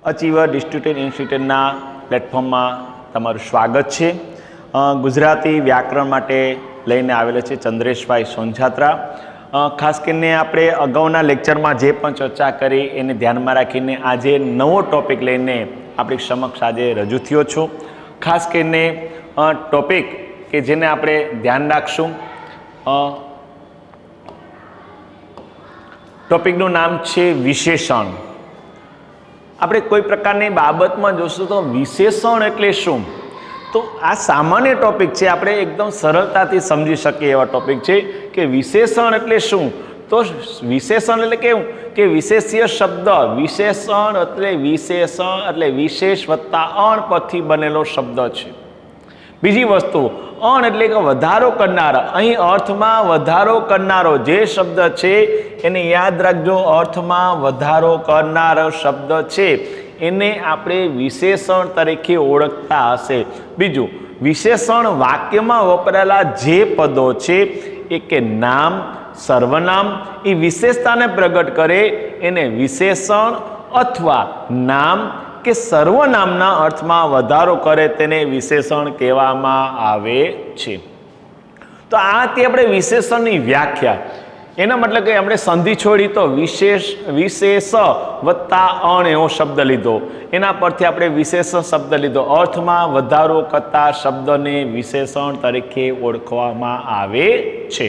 અચીવર district ઇન્સ્ટિટ્યૂટના પ્લેટફોર્મમાં તમારું સ્વાગત છે. ગુજરાતી વ્યાકરણ માટે લઈને આવેલા છે ચંદ્રેશભાઈ સોનછાત્રા. ખાસ કરીને આપણે અગાઉના લેક્ચરમાં જે પણ ચર્ચા કરી એને ધ્યાનમાં રાખીને આજે નવો ટૉપિક લઈને આપણી સમક્ષ આજે રજૂ થયો છું. ખાસ કરીને ટૉપિક કે જેને આપણે ધ્યાન રાખશું, ટૉપિકનું નામ છે વિશેષણ. આપણે કોઈ પ્રકારની બાબતમાં જોશું તો વિશેષણ એટલે શું, તો આ સામાન્ય ટોપિક છે, આપણે એકદમ સરળતાથી સમજી શકીએ એવા ટોપિક છે કે વિશેષણ એટલે શું. તો વિશેષણ એટલે કેવું કે વિશેષ્ય શબ્દ, વિશેષણ એટલે વિશેષ વત્તા અણ પરથી બનેલો શબ્દ છે. બીજી વસ્તુ અણ એટલે કે વધારો કરનારા, અહીં અર્થમાં વધારો કરનારો જે શબ્દ છે એને યાદ રાખજો, અર્થમાં વધારો કરનારો શબ્દ છે એને આપણે વિશેષણ તરીકે ઓળખતા હશે. બીજું, વિશેષણ વાક્યમાં વપરાયેલા જે પદો છે એ કે નામ, સર્વનામ, એ વિશેષતાને પ્રગટ કરે એને વિશેષણ અથવા નામ કે સર્વનામના અર્થમાં વધારો કરે તેને વિશેષણ કહેવામાં આવે છે. તો આ તે આપણે વિશેષણની વ્યાખ્યા, એના મતલબ કે આપણે સંધિ છોડી તો વિશેષ વત્તા અણ એવો શબ્દ લીધો, એના પરથી આપણે વિશેષણ શબ્દ લીધો, અર્થમાં વધારો કરતા શબ્દને વિશેષણ તરીકે ઓળખવામાં આવે છે.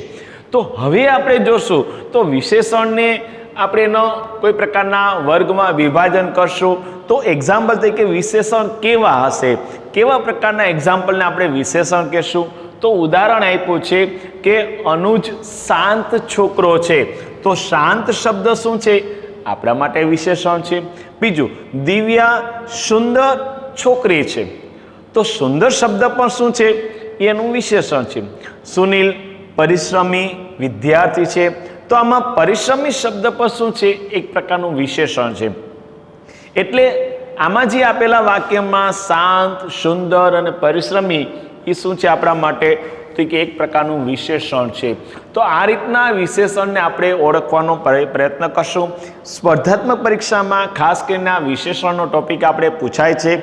તો હવે આપણે જોશું તો વિશેષણને આપણે એનો કોઈ પ્રકારના વર્ગમાં વિભાજન કરશું તો એક્ઝામ્પલ તરીકે વિશેષણ કેવા હશે, કેવા પ્રકારના એક્ઝામ્પલને આપણે વિશેષણ કહેશું. તો ઉદાહરણ આપ્યું છે કે અનુજ શાંત છોકરો છે, તો શાંત શબ્દ શું છે, આપણા માટે વિશેષણ છે. બીજું, દિવ્યા સુંદર છોકરી છે, તો સુંદર શબ્દ પણ શું છે, એનું વિશેષણ છે. સુનિલ પરિશ્રમી વિદ્યાર્થી છે, તો આમાં પરિશ્રમી શબ્દ પર શું છે, એક પ્રકારનું વિશેષણ છે. એટલે આમાં જે આપેલા વાક્યમાં શાંત, સુંદર અને પરિશ્રમી એ શું છે આપણા માટે, તો કે એક પ્રકારનું વિશેષણ છે. તો આ રીતના વિશેષણને આપણે ઓળખવાનો પ્રયત્ન કરશું. સ્પર્ધાત્મક પરીક્ષામાં ખાસ કરીને આ વિશેષણનો ટોપિક આપણે પૂછાય છે,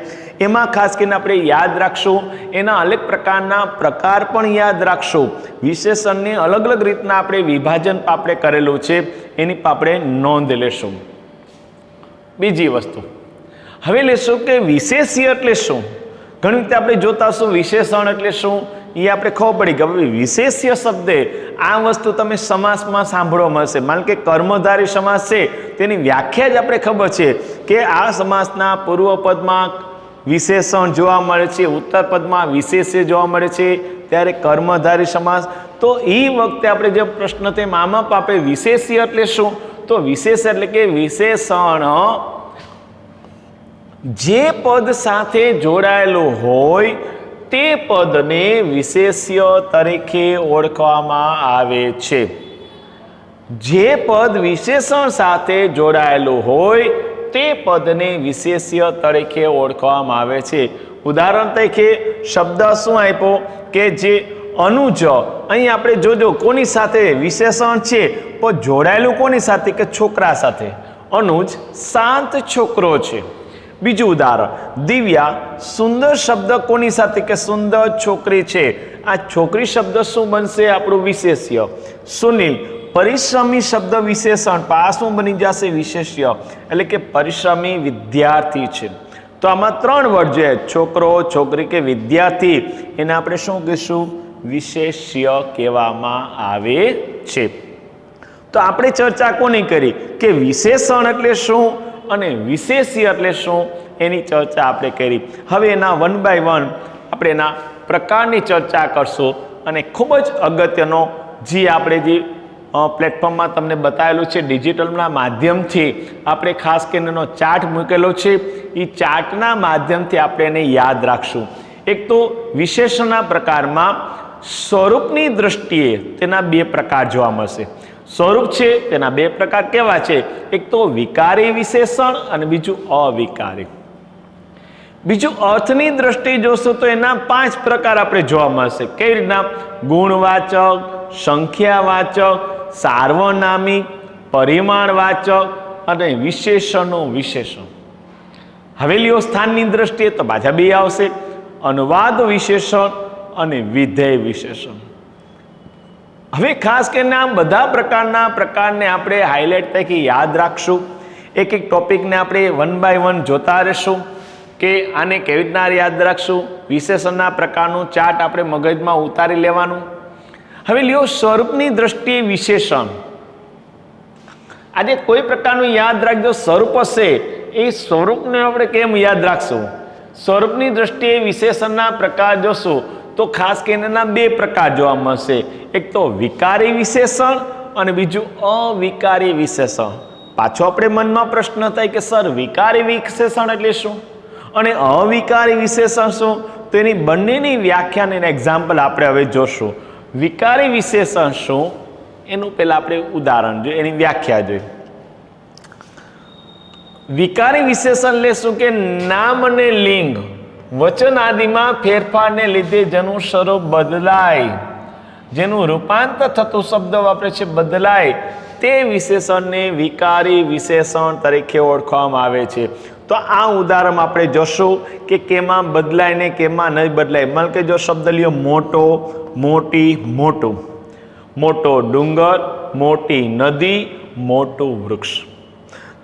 એમાં ખાસ કરીને આપણે યાદ રાખશું, એના અલગ પ્રકારના પ્રકાર પણ યાદ રાખશું. વિશેષણને અલગ અલગ રીતના આપણે વિભાજન આપણે કરેલું છે, એની આપણે નોંધ લેશું. બીજી વસ્તુ હવે લેશું કે વિશેષ્ય એટલે શું. ઘણી રીતે આપણે જોતા હશું વિશેષણ એટલે શું એ આપણે ખબર પડી કે વિશેષ્ય શબ્દે આ વસ્તુ તમે સમાસમાં સાંભળવા મળશે. માન કે કર્મધારી સમાસ છે તેની વ્યાખ્યા જ આપણે ખબર છે કે આ સમાસના પૂર્વ પદમાં વિશેષણ જોવા મળે છે, ઉત્તર પદમાં વિશેષ્ય જોવા મળે છે, ત્યારે કર્મધારી સમાસ. તો એ વખતે આપણે જે પ્રશ્ન તેમ આમાં આપણે વિશેષ્ય એટલે શું, તો વિશેષ એટલે કે વિશેષણ જે પદ સાથે જોડાયેલું હોય તે પદને વિશેષ્ય તરીકે ઓળખવામાં આવે છે. જે પદ વિશેષણ સાથે જોડાયેલું હોય તે પદને વિશેષ્ય તરીકે ઓળખવામાં આવે છે. ઉદાહરણ તરીકે શબ્દ શું આપ્યો કે જે અનુજ, અહીં આપણે જોજો કોની સાથે વિશેષણ છે પણ જોડાયેલું કોની સાથે, કે છોકરા સાથે. અનુજ શાંત છોકરો છે. બીજું ઉદાહરણ, દિવ્યા સુંદર શબ્દ કોની સાથે, કે સુંદર છોકરી છે. આ છોકરી શબ્દ શું બનશે, આપણું વિશેષ્ય. સુનિલ પરિશ્રમી શબ્દ વિશેષણ, આ શું બની જશે, વિશેષ્ય, એટલે કે પરિશ્રમી વિદ્યાર્થી છે. તો આમાં ત્રણ વર્ડ છે, છોકરો, છોકરી કે વિદ્યાર્થી, એને આપણે શું કહીશું, વિશેષ્ય કહેવામાં આવે છે. તો આપણે ચર્ચા કોની કરી કે વિશેષણ એટલે શું અને વિશેષ્ય એટલે શું, એની ચર્ચા આપણે કરી. હવે એના વન બાય વન આપણે એના પ્રકારની ચર્ચા કરશું. અને ખૂબ જ અગત્યનો જે આપણે જે પ્લેટફોર્મમાં તમને બતાવેલું છે ડિજિટલના માધ્યમથી આપણે ખાસ કરીને એનો ચાર્ટ મૂકેલો છે, એ ચાર્ટના માધ્યમથી આપણે એને યાદ રાખશું. એક તો વિશેષણના પ્રકારમાં સ્વરૂપની દ્રષ્ટિએ તેના બે પ્રકાર જોવા મળશે. સ્વરૂપ છે તેના બે પ્રકાર કેવા છે, એક તો વિકારી વિશેષણ અને બીજું અવિકારી. બીજું અર્થની દ્રષ્ટિએ જોશું તો એના 5 પ્રકાર આપણે જોવા મળશે. કઈ રીતના, ગુણવાચક, સંખ્યાવાચક, સાર્વનામિક, પરિમાણવાચક અને વિશેષણનું વિશેષણ. હવે લ્યો સ્થાનની દ્રષ્ટિએ તો પાછા બે આવશે, અનુવાદ વિશેષણ અને વિધેય વિશેષણ. હવે ખાસ કરીને આ બધા પ્રકારને આપણે હાઇલાઇટ તરીકે યાદ રાખશું. એક એક ટોપિકને આપણે 1 by 1 જોતા રહેશું કે આને કેવી રીતના યાદ રાખશું. વિશેષણના પ્રકારનું ચાર્ટ આપણે મગજમાં ઉતારી લેવાનું. હવે લ્યો સ્વરૂપની દ્રષ્ટિએ વિશેષણ. આજે કોઈ પ્રકારનું યાદ રાખજો સ્વરૂપ હશે, એ સ્વરૂપને આપણે કેમ યાદ રાખશું? સ્વરૂપની દ્રષ્ટિએ વિશેષણના પ્રકાર જોશું તો ખાસ કરીને એના બે પ્રકાર જોવા મળશે. એક તો વિકારી વિશેષણ અને બીજું અવિકારી વિશેષણ. પાછો આપણે મનમાં પ્રશ્ન થાય કે સર વિકારી વિશેષણ એટલે શું અને અવિકારી વિશેષણ શું? તો એની બંનેની વ્યાખ્યા અને એક્ઝામ્પલ આપણે હવે જોશું. વિકારી વિશેષણ શું એનું પહેલા આપણે ઉદાહરણ જોઈએ, એની વ્યાખ્યા જોઈએ. વિકારી વિશેષણ લેશું કે નામ અને લિંગ વચન આદિમાં ફેરફારને લીધે જેનું સ્વરૂપ બદલાય, જેનું રૂપાંતર થતું શબ્દ વાપરે છે બદલાય, તે વિશેષણને વિકારી વિશેષણ તરીકે ઓળખવામાં આવે છે. તો આ ઉદાહરણ આપણે જોશું કે કેમાં બદલાય ને કેમાં નહીં બદલાય. માનો કે જો શબ્દ લ્યો મોટો, મોટી, મોટું. મોટો ડુંગર, મોટી નદી, મોટું વૃક્ષ.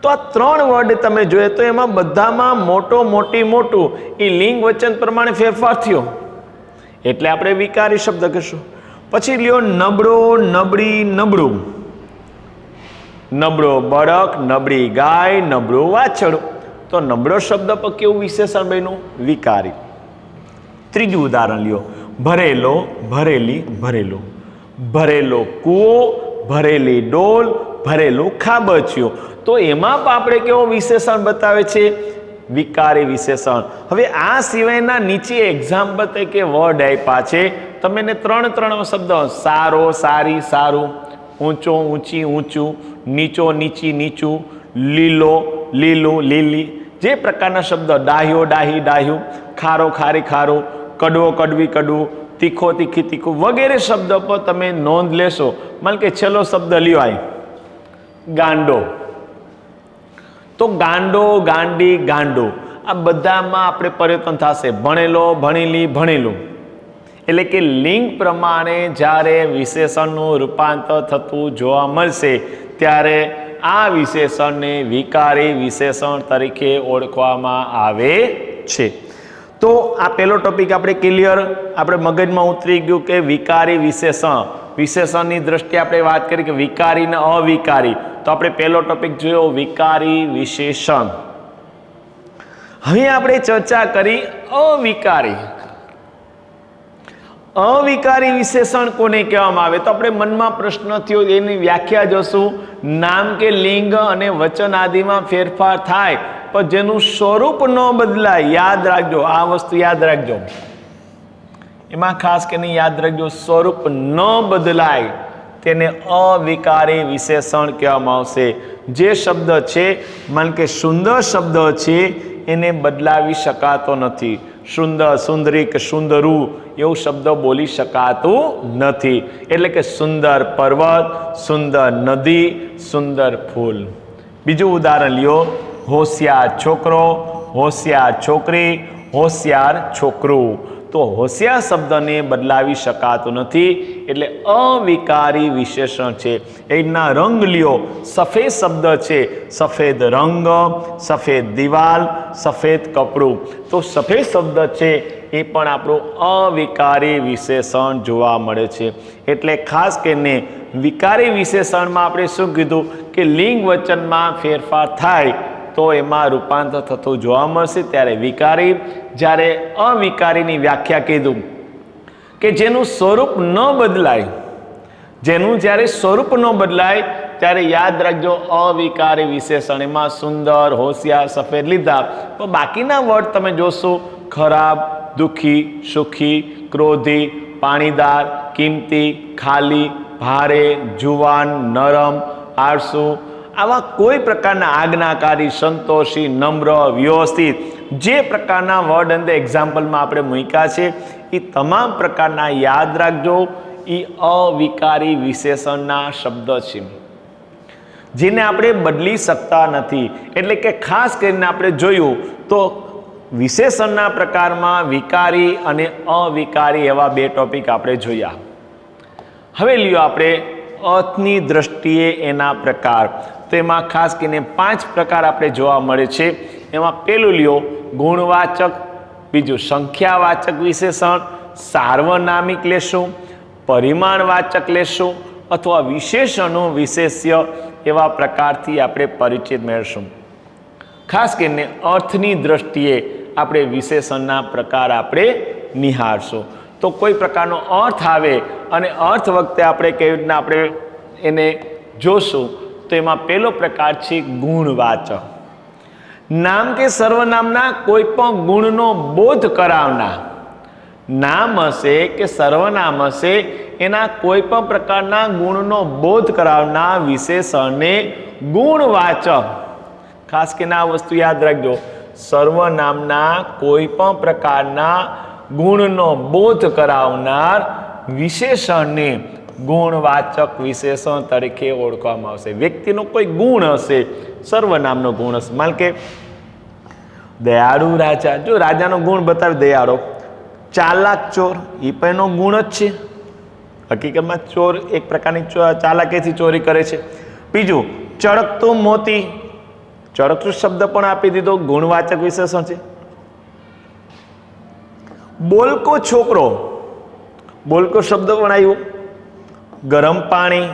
તો આ 3 વર્ડ તમે જોઈએ તો એમાં બધામાં મોટો, મોટી, મોટું એ લિંગ વચન પ્રમાણે ફેરફાર થયો એટલે આપણે વિકારી શબ્દ કહીશું. પછી લ્યો નબળો, નબળી, નબળું. નબળો બળક, નબળી ગાય, નબળું વાછરડું. તો નબળો શબ્દ પર કેવું વિશેષણ બન્યું? વિકારી. ત્રીજું ઉદાહરણ લ્યો ભરેલો, ભરેલી, ભરેલું. ભરેલો કૂવો, ભરેલી ડોલ, ભરેલું ખાબચિયું. તો એમાં પણ આપણે કેવો વિશેષણ બતાવે છે? વિકારી વિશેષણ. હવે આ સિવાયના નીચે એક્ઝામ્પલ તરીકે વર્ડ આપ્યા છે. તમે એને 3 શબ્દ સારો, સારી, સારું, ઊંચો, ઊંચી, ઊંચું, નીચો, નીચી, નીચું, લીલો, લીલું, લીલી, જે પ્રકારના શબ્દ ડાહ્યો, ડાહી, ડાહ્યું, ખારો, ખારી, ખારું, કડવો, કડવી, કડવું, તીખો, તીખી, તીખું વગેરે શબ્દ પર તમે નોંધ લેશો. માન કે છેલ્લો શબ્દ લ્યો આય ગાંડો. તો ગાંડો, ગાંડી, ગાંડો આ બધામાં આપણે પરિવર્તન થશે. ભણેલો, ભણેલી, ભણેલું. એટલે કે લિંગ પ્રમાણે જ્યારે વિશેષણનું રૂપાંતર થતું જોવા મળશે ત્યારે આ વિશેષણને વિકારી વિશેષણ તરીકે ઓળખવામાં આવે છે. તો આ પહેલો ટોપિક આપણે ક્લિયર, આપણે મગજમાં ઉતરી ગયું કે વિકારી વિશેષણ. વિશેષણની દ્રષ્ટિએ આપણે વાત કરી કે વિકારી ને અવિકારી. તો આપણે પહેલો ટોપિક જોયો વિકારી વિશેષણ. હવે આપણે ચર્ચા કરી અવિકારી. અવિકારી વિશેષણ કોને કહેવામાં આવે? તો આપણે મનમાં પ્રશ્ન થયો, એની વ્યાખ્યા જોશું. નામ કે લિંગ અને વચન આદિમાં ફેરફાર થાય પણ જેનું સ્વરૂપ ન બદલાય. યાદ રાખજો, આ વસ્તુ યાદ રાખજો. એમાં ખાસ કરીને યાદ રાખજો, સ્વરૂપ ન બદલાય તેને અવિકારી વિશેષણ કહેવામાં આવશે. જે શબ્દ છે માન કે સુંદર શબ્દ છે એને બદલાવી શકાતો નથી. સુંદર, સુંદરી કે સુંદરું એવું શબ્દ બોલી શકાતું નથી. એટલે કે સુંદર પર્વત, સુંદર નદી, સુંદર ફૂલ. બીજું ઉદાહરણ લ્યો હોશિયાર છોકરો, હોશિયાર છોકરી, હોશિયાર છોકરું. તો હોશિયાર શબ્દને બદલાવી શકાતું નથી એટલે અવિકારી વિશેષણ છે. એના રંગ લ્યો સફેદ શબ્દ છે, સફેદ રંગ, સફેદ દિવાલ, સફેદ કપડું. તો સફેદ શબ્દ છે એ પણ આપણું અવિકારી વિશેષણ જોવા મળે છે. એટલે ખાસ કરીને વિકારી વિશેષણમાં આપણે શું કીધું કે લિંગ વચનમાં ફેરફાર થાય તો એમાં રૂપાંતર થતું જોવા મળશે ત્યારે વિકારી. જ્યારે અવિકારીની વ્યાખ્યા કીધું કે જેનું સ્વરૂપ ન બદલાય, જેનું જ્યારે સ્વરૂપ ન બદલાય ત્યારે યાદ રાખજો અવિકારી વિશેષણ. એમાં સુંદર, હોશિયાર, સફેદ લીધા તો બાકીના વર્ડ તમે જોશો ખરાબ, દુઃખી, સુખી, ક્રોધી, પાણીદાર, કિંમતી, ખાલી, ભારે, જુવાન, નરમ, આળસુ, આવા કોઈ પ્રકારના આજ્ઞાકારી, સંતોષી, નમ્ર, વ્યવસ્થિત જે પ્રકારના વર્ડ અંદર એક્ઝામ્પલમાં આપણે મૂક્યા છે એ તમામ પ્રકારના યાદ રાખજો એ અવિકારી વિશેષણના શબ્દ છે. જેને આપણે બદલી શકતા નથી. એટલે કે ખાસ કરીને આપણે જોયું તો વિશેષણના પ્રકારમાં વિકારી અને અવિકારી એવા બે ટોપિક આપણે જોયા. હવે લ્યો આપણે અર્થની દ્રષ્ટિએ એના પ્રકાર. તો એમાં ખાસ કરીને 5 પ્રકાર આપણે જોવા મળે છે. એમાં પેલું લ્યો ગુણવાચક, બીજું સંખ્યાવાચક વિશેષણ, સાર્વનામિક લેશું, પરિમાણવાચક લેશું અથવા વિશેષણો વિશેષ્ય એવા પ્રકારથી આપણે પરિચિત મેળવશું. ખાસ કરીને અર્થની દ્રષ્ટિએ આપણે વિશેષણના પ્રકાર આપણે નિહાળશું. તો કોઈ પ્રકારનો અર્થ આવે અને અર્થ વખતે આપણે કેવી રીતના આપણે એને જોશું. તો એમાં પહેલો પ્રકાર છે ગુણવાચક. નામ કે સર્વનામના કોઈ પણ ગુણનો બોધ કરાવનાર, નામ હશે કે સર્વનામ હશે એના કોઈ પણ પ્રકારના ગુણનો બોધ કરાવનાર વિશેષણને ગુણવાચક. ખાસ કરીને આ વસ્તુ યાદ રાખજો, સર્વનામના કોઈ પણ પ્રકારના ગુણનો બોધ કરાવનાર વિશેષણને ગુણવાચક વિશેષણ તરીકે ઓળખવામાં આવશે. વ્યક્તિનો કોઈ ગુણ હશે, સર્વનામનો ગુણ હશે. માન કે દયાળુ રાજા, જો રાજાનો ગુણ બતાવે દયાળો. ચાલાક ચોર, એ પણ એનો ગુણ જ છે. હકીકતમાં ચોર એક પ્રકારની ચાલાકીથી ચોરી કરે છે. બીજું ચળકતું મોતી, ચળકતું શબ્દ પણ આપી દીધો, ગુણવાચક વિશેષણ છે. બોલકો છોકરો, બોલકો શબ્દ પણ આવ્યો. ગરમ પાણી,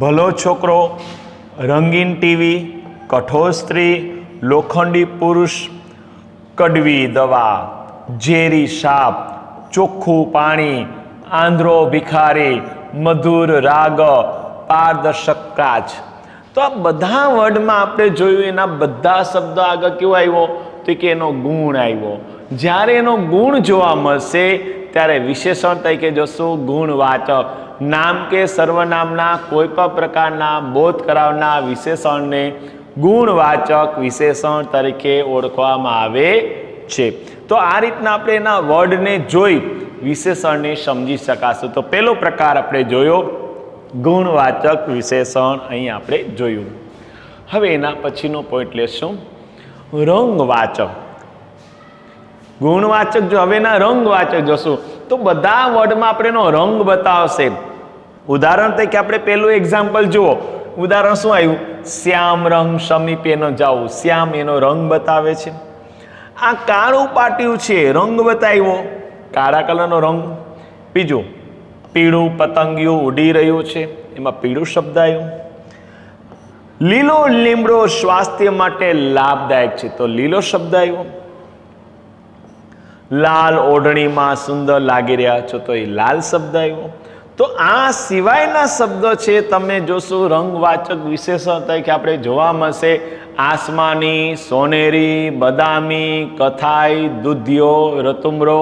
ભલો છોકરો, રંગીન ટીવી, કઠોર સ્ત્રી, લોખંડી પુરુષ, કડવી દવા, ઝેરી સાપ, ચોખ્ખું પાણી, આંધળો ભિખારી, મધુર રાગ, પારદર્શક કાચ. તો આ બધા વર્ડમાં આપણે જોયું એના બધા શબ્દ આગળ કેવો આવ્યો તો કે એનો ગુણ આવ્યો. જ્યારે એનો ગુણ જોવા મળશે ત્યારે વિશેષણ તરીકે જોશું ગુણવાચક. નામ કે સર્વનામના કોઈ પણ પ્રકારના બોધ કરાવનાર વિશેષણને ગુણવાચક વિશેષણ તરીકે ઓળખવામાં આવે છે. તો આ રીતના આપણે એના વર્ડને જોઈ વિશેષણને સમજી શકાશે. તો પહેલો પ્રકાર આપણે જોયો ગુણવાચક વિશેષણ, અહીં આપણે જોયું. હવે એના પછીનો પોઈન્ટ લેશું રંગવાચક. ગુણવાચક જો હવે એના રંગવાચક જોશું તો બધા વર્ડમાં આપણે એનો રંગ બતાવશે. ઉદાહરણ તરીકે આપણે પહેલું એક્ઝામ્પલ જુઓ. ઉદાહરણ શું આવ્યું? શ્યામ રંગ સમીપે ન જાવું. શ્યામ એનો રંગ બતાવે છે. આ કાળું પાટિયું છે, રંગ બતાવ્યો, કાળા કલરનો રંગ. બીજું પીળું પતંગિયું ઉડી રહ્યું છે, એમાં પીળું શબ્દ આવ્યો. લીલો લીમડો સ્વાસ્થ્ય માટે લાભદાયક છે, તો લીલો શબ્દ આવ્યો. લાલ ઓઢણીમાં સુંદર લાગી રહ્યા છો, તો એ લાલ શબ્દ આવ્યો. તો આ સિવાયના શબ્દો છે તમે જોશો રંગવાચક વિશેષણ તરીકે આપણે જોવા મળશે. આસમાની, સોનેરી, બદામી, કથાઈ, દૂધિયો, રતુમરો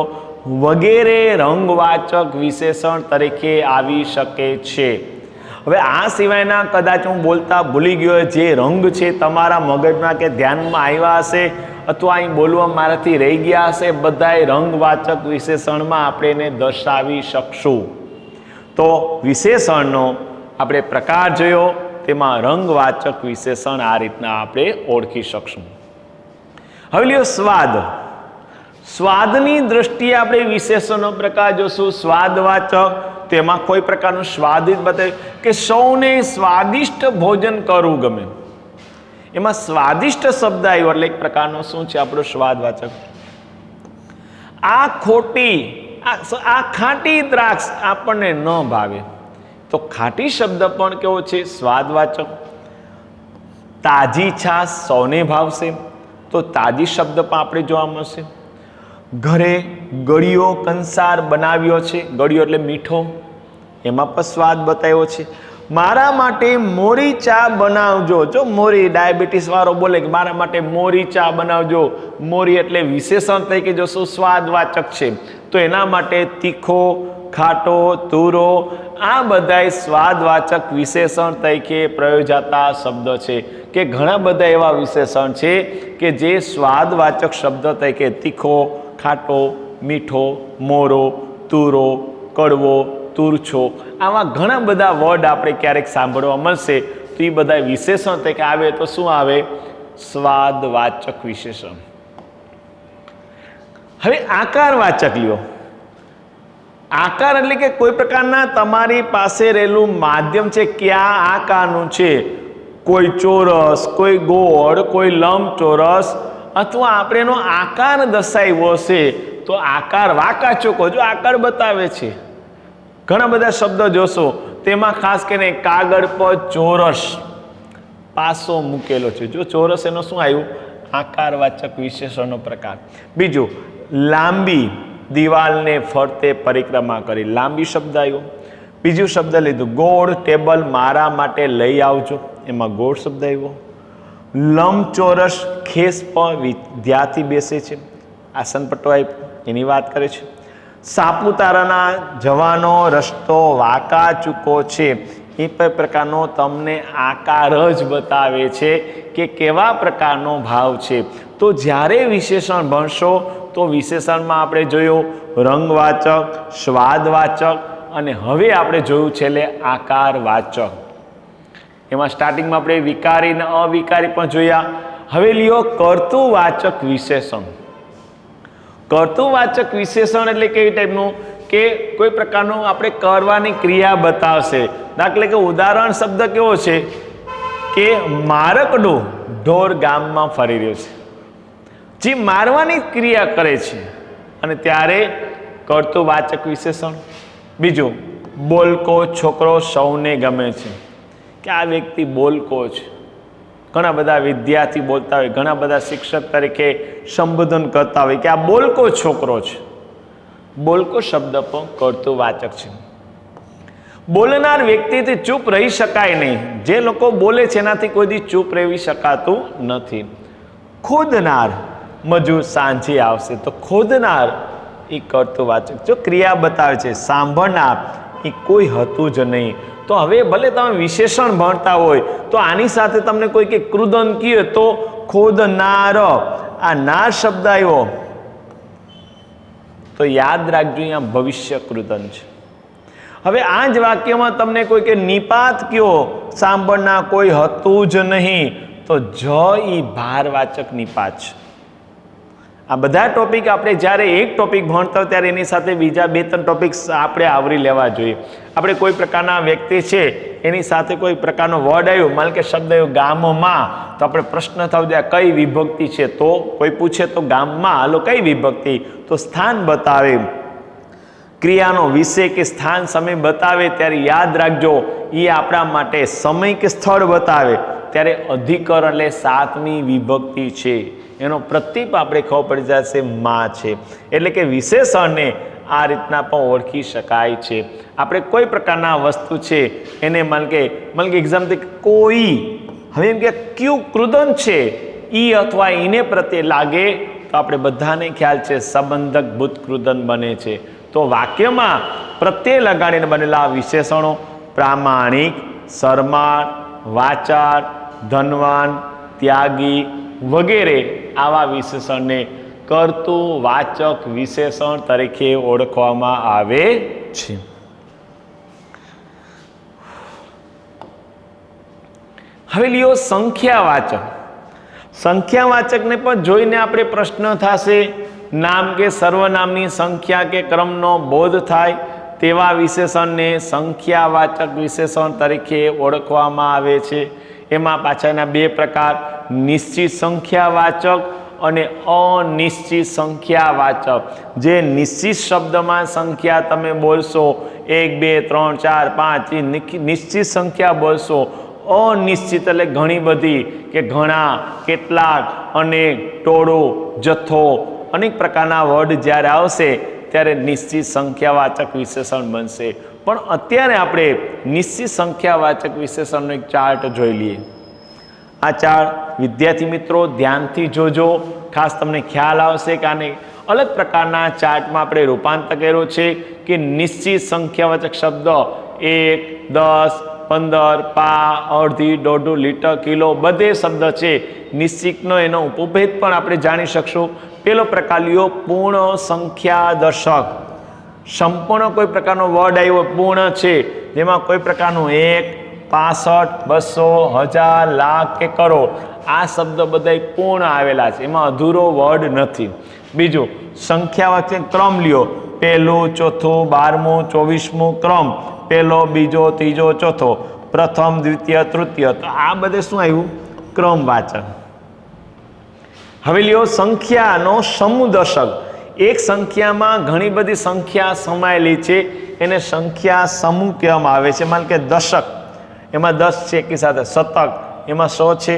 વગેરે રંગવાચક વિશેષણ તરીકે આવી શકે છે. હવે આ સિવાયના કદાચ હું બોલતા ભૂલી ગયો, જે રંગ છે તમારા મગજમાં કે ધ્યાનમાં આવ્યા હશે અથવા અહીં બોલવા મારાથી રહી ગયા હશે, બધાય રંગવાચક વિશેષણમાં આપણે એને દર્શાવી શકશું. તો વિશેષણનો આપણે પ્રકાર જોયો, તેમાં રંગવાચક વિશેષણ આ રીતના આપણે ઓળખી શકશું. હવે લ્યો સ્વાદ. સ્વાદની દ્રષ્ટિએ આપણે વિશેષણનો પ્રકાર જોશું. સ્વાદવાચક, તેમાં કોઈ પ્રકારનું સ્વાદિષ્ટ બતાવે કે સૌને સ્વાદિષ્ટ ભોજન કરવું ગમે. એમાં સ્વાદિષ્ટ શબ્દ આવ્યો એટલે એક પ્રકારનો શું છે આપણો સ્વાદવાચક. આ ખોટી, આ ખાટી દ્રાક્ષ આપણને ન ભાવે, તો ખાટી શબ્દ પણ કેવો છે? સ્વાદવાચક. તાજી છાશ સૌને ભાવશે, તો તાજી શબ્દ પણ આપણે જોવા મળશે. ઘરે ગળ્યો કંસાર બનાવ્યો છે, ગળ્યો એટલે મીઠો, એમાં પણ સ્વાદ બતાવ્યો છે. મારા માટે મોરી ચા બનાવજો. જો મોરી, ડાયાબિટીસ વાળો બોલે કે મારા માટે મોરી ચા બનાવજો, મોરી એટલે વિશેષણ તરીકે જો શું સ્વાદવાચક છે, તો એના માટે તીખો, ખાટો, તુરો, આ બધાય સ્વાદવાચક વિશેષણ તરીકે પ્રયોજાતા શબ્દ છે. કે ઘણા બધા એવા વિશેષણ છે કે જે સ્વાદવાચક શબ્દ તરીકે તીખો, ખાટો, મીઠો, મોરો, તુરો, કડવો, તુરછો, આવા ઘણા બધા વર્ડ આપણે ક્યારેક સાંભળવા મળશે. તો તો એ બધા વિશેષણ તરીકે આવે તો શું આવે? સ્વાદવાચક વિશેષણ. હવે આકારવાચક લ્યો. આકાર એટલે કે કોઈ પ્રકારના તમારી પાસે રહેલું માધ્યમ છે કે આ આકારનું છે. કોઈ ચોરસ, કોઈ ગોળ, કોઈ લંબચોરસ, અથવા આપણે એનો આકાર દર્શાવ્યો છે તો આકાર વાકાચોકો જો આકાર બતાવે છે. ઘણા બધા શબ્દો જોશો તેમાં ખાસ કરીને કાગળ પર ચોરસ પાસો મૂકેલો છે. જો ચોરસ એનો શું આવ્યું? આકારવાચક વિશેષણનો પ્રકાર. બીજું, લાંબી દિવાલને ફરતે પરિક્રમા કરી, લાંબી શબ્દ આવ્યો. બીજું શબ્દ લીધું ગોળ ટેબલ મારા માટે લઈ આવજો, એમાં ગોળ શબ્દ આવ્યો. લંબચોરસ ખેસ પર વિદ્યાર્થી બેસે છે, આસનપટ્ટો આપ્યો, એની વાત કરે છે. સાપુતારાના જવાનો રસ્તો વાંકાચૂકો છે, એ પ્રકારનો તમને આકાર જ બતાવે છે કે કેવા પ્રકારનો ભાવ છે. તો જ્યારે વિશેષણ ભણશો તો વિશેષણમાં આપણે જોયું રંગવાચક, સ્વાદવાચક અને હવે આપણે જોયું છેલ્લે આકારવાચક. એમાં સ્ટાર્ટિંગમાં આપણે વિકારી અને અવિકારી પણ જોયા. હવે લ્યો કર્તૃવાચક વિશેષણ. કર્તૃવાચક વિશેષણ એટલે કેવી ટાઈપનું કે કોઈ પ્રકારનું આપણે કરવાની ક્રિયા બતાવશે. દાખલા કે ઉદાહરણ શબ્દ કેવો છે કે મારકડો ઢોર ગામમાં ફરી રહ્યો છે, જે મારવાની ક્રિયા કરે છે અને ત્યારે કર્તૃવાચક વિશેષણ. બીજું, બોલકો છોકરો સૌને ગમે છે, કે આ વ્યક્તિ બોલકો છે. ઘણા બધા વિદ્યાર્થી બોલતા હોય, ઘણા બધા શિક્ષક તરીકે સંબોધન કરતા હોય કે આ બોલકો છોકરો છે. બોલકો શબ્દ પણ કર્તૃવાચક છે. બોલનાર વ્યક્તિથી ચૂપ રહી શકાય નહીં. જે લોકો બોલે છે એનાથી કોઈ દી ચૂપ રહી શકાતું નથી. ખોદનાર મજૂર સાંજે આવશે, તો ખોદનાર એ કર્તૃવાચક જો ક્રિયા બતાવે છે. સાંભળનાર એ કોઈ હતું જ નહીં. તો હવે ભલે તમે વિશેષણ ભણતા હોય તો આની સાથે તમને કોઈ કે કૃદન કહે તો ખોદનાર, આ નાર શબ્દ આવ્યો તો યાદ રાખજો અહીંયા ભવિષ્ય કૃદન છે. હવે આ જ વાક્યમાં તમને કોઈ કે નિપાત કયો, સાંભળનાર કોઈ હતું જ નહીં, તો જ ઈ ભારવાચક નિપાત છે. આ બધા ટોપિક આપણે જ્યારે એક ટોપિક ભણતા હોય ત્યારે એની સાથે બીજા 2-3 ટોપિક આપણે આવરી લેવા જોઈએ. આપણે કોઈ પ્રકારના વ્યક્તિ છે એની સાથે કોઈ પ્રકારનો વર્ડ આવ્યો, માન કે શબ્દ આવ્યો ગામમાં, તો આપણે પ્રશ્ન થવો જોઈએ કઈ વિભક્તિ છે. તો કોઈ પૂછે તો ગામમાં, હાલો કઈ વિભક્તિ, તો સ્થાન બતાવે. ક્રિયાનો વિષય કે સ્થાન સમય બતાવે ત્યારે યાદ રાખજો એ આપણા માટે સમય કે સ્થળ બતાવે ત્યારે અધિકરણ એટલે 7મી વિભક્તિ છે. એનો પ્રતીપ આપણે ખબર પડી જશે માં છે. એટલે કે વિશેષણને આ રીતના પણ ઓળખી શકાય છે. આપણે કોઈ પ્રકારના વસ્તુ છે એને માન કે એક્ઝામ્પલ કોઈ, હવે એમ કે કયું કૃદન છે ઈ અથવા ઈને પ્રત્યે લાગે તો આપણે બધાને ખ્યાલ છે સંબંધક ભૂત કૃદન બને છે. તો વાક્યમાં પ્રત્યય લગાડીને બનેલા વિશેષણો પ્રામાણિક, શરમાળ, વાચાળ, ધનવાન, ત્યાગી વગેરે આવા વિશેષણને કર્તૃવાચક વિશેષણ તરીકે ઓળખવામાં આવે છે. હવે લ્યો સંખ્યાવાચક. સંખ્યાવાચકને પણ જોઈને આપણે પ્રશ્ન થશે, નામ કે સર્વનામની સંખ્યા કે ક્રમનો બોધ થાય તેવા વિશેષણને સંખ્યાવાચક વિશેષણ તરીકે ઓળખવામાં આવે છે. એમાં પાછળના 2 પ્રકાર, નિશ્ચિત સંખ્યાવાચક અને અનિશ્ચિત સંખ્યાવાચક. જે નિશ્ચિત શબ્દમાં સંખ્યા તમે બોલશો 1 2 3 4 5 એ નિશ્ચિત સંખ્યા બોલશો. અનિશ્ચિત એટલે ઘણી બધી કે ઘણા, કેટલાક, અનેક, ટોળો, જથ્થો, અનેક પ્રકારના વર્ડ જ્યારે આવશે ત્યારે નિશ્ચિત સંખ્યાવાચક વિશેષણ બનશે. પણ અત્યારે આપણે નિશ્ચિત સંખ્યાવાચક વિશેષણનો એક ચાર્ટ જોઈ લઈએ. આ ચાર્ટ વિદ્યાર્થી મિત્રો ધ્યાનથી જોજો, ખાસ તમને ખ્યાલ આવશે કે આને અલગ પ્રકારના ચાર્ટમાં આપણે રૂપાંતર કર્યો છે કે નિશ્ચિત સંખ્યાવાચક શબ્દ 1, 10, 15, પા, અડધી, દોઢું, લીટર, કિલો બધે શબ્દ છે. નિશ્ચિતનો એનો ઉપભેદ પણ આપણે જાણી શકશું. પેલો પ્રકાર લ્યો પૂર્ણ સંખ્યા દર્શક. સંપૂર્ણ કોઈ પ્રકારનો વર્ડ આવ્યો પૂર્ણ છે, જેમાં કોઈ પ્રકારનું 1, 65, 200, 1000, લાખ કે કરોડ, આ શબ્દ બધા પૂર્ણ આવેલા છે, એમાં અધૂરો વર્ડ નથી. બીજું, સંખ્યાવાચક ક્રમ લ્યો, પહેલું, ચોથું, 12મું, 24મું ક્રમ, પહેલો, બીજો, ત્રીજો, ચોથો, પ્રથમ, દ્વિતીય, તૃતીય, તો આ બધે શું આવ્યું? ક્રમવાચક. હવે લ્યો સંખ્યાનો સમૂહ દશક. એક સંખ્યામાં ઘણી બધી સંખ્યા સમાયેલી છે, એને સંખ્યા સમૂહ કહેવામાં આવે છે. માન કે દશક, એમાં 10 છે એકી સાથે, શતક એમાં 100 છે,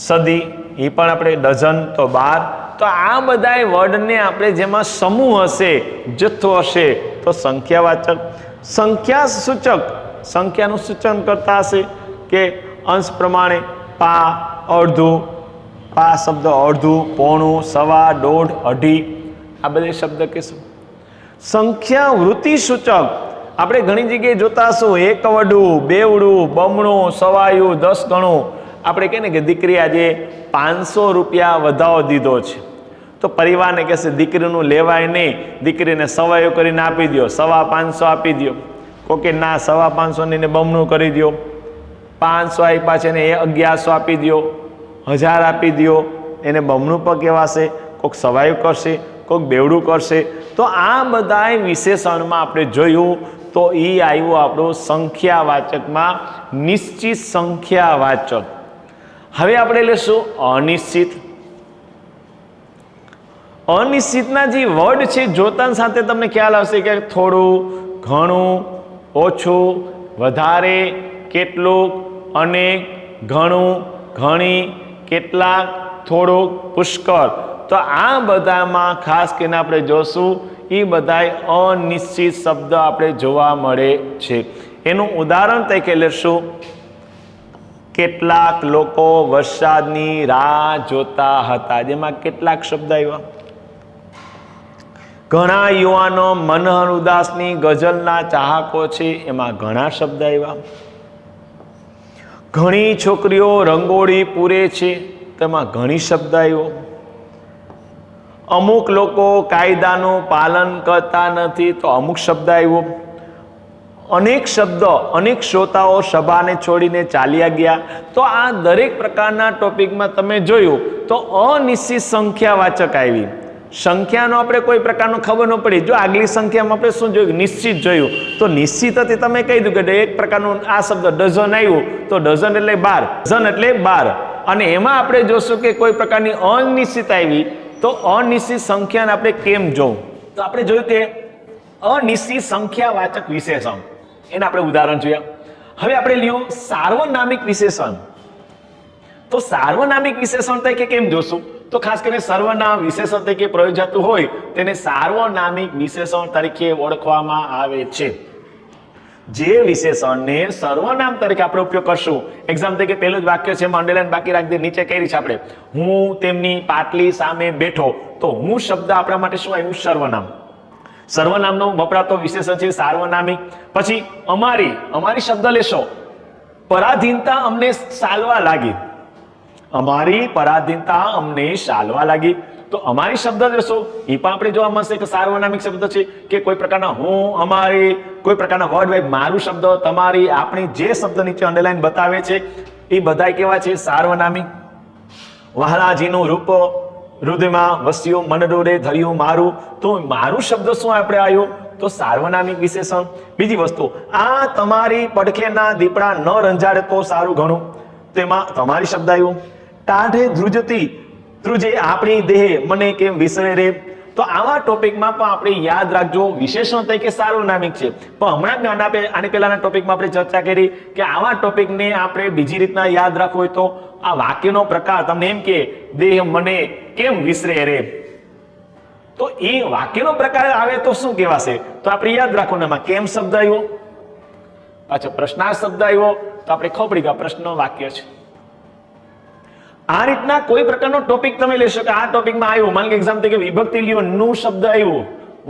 સદી એ પણ આપણે ડઝન તો 12. તો આ બધા વર્ડને આપણે જેમાં સમૂહ હશે, જથ્થો હશે, તો સંખ્યાવાચક. સંખ્યા સૂચક, સંખ્યાનું સૂચન કરતા હશે કે અંશ પ્રમાણે પા, અડધું, પા શબ્દ અડધું, પોણું, સવા, દોઢ, અઢી, આ બધા શબ્દ કહેશું. સંખ્યા વૃત્તિ સૂચક, આપણે ઘણી જગ્યાએ જોતા હશું, એકવડું, બેવડું, બમણું, સવાયું, 10 ગણું. આપણે કહે ને કે દીકરી આજે 500 રૂપિયા વધાવો દીધો છે, તો પરિવારને કહેશે દીકરીનું લેવાય નહીં, દીકરીને સવાયું કરીને આપી દો, 550 આપી દો. કોકે ના 550 ને બમણું કરી દો, 500 આપ્યા છે ને એ 1100 આપી દો, 1000 આપી દો, એને બમણું પણ કહેવાશે. કોઈક સવાયું કરશે, કોઈક બેવડું કરશે. તો આ બધા વિશેષણમાં આપણે જોયું તો એ આવ્યું આપણું સંખ્યાવાચકમાં નિશ્ચિત સંખ્યાવાચક. હવે આપણે લેશું અનિશ્ચિત. અનિશ્ચિતના જે વર્ડ છે જોતા સાથે તમને ખ્યાલ આવશે કે થોડું, ઘણું, ઓછું, વધારે, કેટલુંક, અનેક, ઘણું, ઘણી, કેટલાક, થોડુંક, પુષ્કળ. તો આ બધામાં ખાસ કરીને આપણે જોશું એ બધા અનિશ્ચિત શબ્દ આપણે જોવા મળે છે. એનું ઉદાહરણ તરીકે લેશું, કેટલાક લોકો વરસાદની રાહ જોતા હતા, જેમાં કેટલાક શબ્દ આવ્યા. ઘણા યુવાનો મનહર ઉદાસની ગઝલના ચાહકો છે, એમાં ઘણા શબ્દ આવ્યા. ઘણી છોકરીઓ રંગોળી પૂરે છે, તેમાં ઘણી શબ્દ આવ્યો. અમુક લોકો કાયદાનું પાલન કરતા નથી, તો અમુક શબ્દ આવ્યો. અનેક શબ્દ, અનેક શ્રોતાઓ સભાને છોડીને ચાલ્યા ગયા. તો આ દરેક પ્રકારના ટોપિકમાં તમે જોયું તો અનિશ્ચિત સંખ્યાવાચક આવી. સંખ્યાનો આપણે કોઈ પ્રકારનો ખબર ન પડી. જો આગલી સંખ્યામાં આપણે શું જોયું? નિશ્ચિત જોયું. તો નિશ્ચિત હતી તમે કહી દઉં કે એક પ્રકારનું આ શબ્દ ડઝન આવ્યું, તો ડઝન એટલે 12, ડઝન એટલે 12. અને એમાં આપણે જોશું કે કોઈ પ્રકારની અનિશ્ચિત આવી, તો અનિશ્ચિત સંખ્યાને આપણે કેમ જોવું? તો આપણે જોયું કે અનિશ્ચિત સંખ્યાવાચક વિશેષણ, એના આપણે ઉદાહરણ જોયા. હવે આપણે લ્યો સાર્વનામિક વિશેષણ. તો સાર્વનામિક વિશેષણ તરીકે કેમ જોશું? તો ખાસ કરીને સર્વનામ વિશેષણ તરીકે પ્રયોજાતું હોય તેને સાર્વનામિક વિશેષણ તરીકે ઓળખવામાં આવે છે. જે વિશેષણને સર્વનામ તરીકે આપણે ઉપયોગ કરશું, એક્ઝામ તરીકે પહેલું જ વાક્ય છે, અંડરલાઈન બાકી રાખી દે, નીચે કરી છે આપણે, હું તેમની પાટલી સામે બેઠો. તો હું શબ્દ આપણા માટે શું આવ્યું? સર્વનામ. સર્વનામનો વપરાતો વિશેષણ છે સાર્વનામિક. પછી અમારી, અમારી શબ્દ લેશો, પરાધીનતા અમને સાલવા લાગી. અમારી પરાધીનતા અમને સાલવા લાગી. તો અમારી શબ્દ લેશો, એ પણ આપણે જોવા મળશે કે સાર્વનામિક શબ્દ છે, કે કોઈ પ્રકારના હું, અમારી, કોઈ પ્રકારના વર્ડ વાઇઝ મારું શબ્દ, તમારી, આપણી, જે શબ્દ નીચે અંડરલાઈન બતાવે છે એ બધા કેવા છે? સાર્વનામિક. વહાલાજીનું રૂપ હૃદયમાં વસ્યું, મનડોરે ધર્યું મારું. તો મારું શબ્દ શું આપણે આવ્યો? તો સાર્વનામિક વિશેષણ. બીજી વસ્તુ, આ તમારી પડખેના દીપડા ન રંજાડે તો સારું ઘણું, તેમાં તમારી શબ્દ આવ્યો. ટાઢે ધ્રુજતી ધ્રુજે આપણી દેહ મને કેમ વિસરે રે. તો આવા ટોપિકમાં પણ આપણે યાદ રાખજો, વિશેષણ તરીકે સાર્વનામિક છે. પણ હમણાં આની પહેલાના ટોપિકમાં આપણે ચર્ચા કરી કે આવા ટોપિકને આપણે બીજી રીતના યાદ રાખવું હોય તો આ વાક્યનો પ્રકાર તમને એમ કે દેહ મને કેમ વિસરે રે, તો એ વાક્યનો પ્રકાર આવે તો શું કહેવાશે? તો આપણે યાદ રાખવું, એમાં કેમ શબ્દ આવ્યો, પાછો પ્રશ્નાર્થ શબ્દ આવ્યો, તો આપણે ખબર પડી કે પ્રશ્ન વાક્ય છે. આ રીતના કોઈ પ્રકારનો ટોપિક તમે લેશો કે આ ટોપિકમાં આવ્યું, માન કે એક્ઝામ તરીકે વિભક્તિ લ્યો, નું શબ્દ આવ્યું,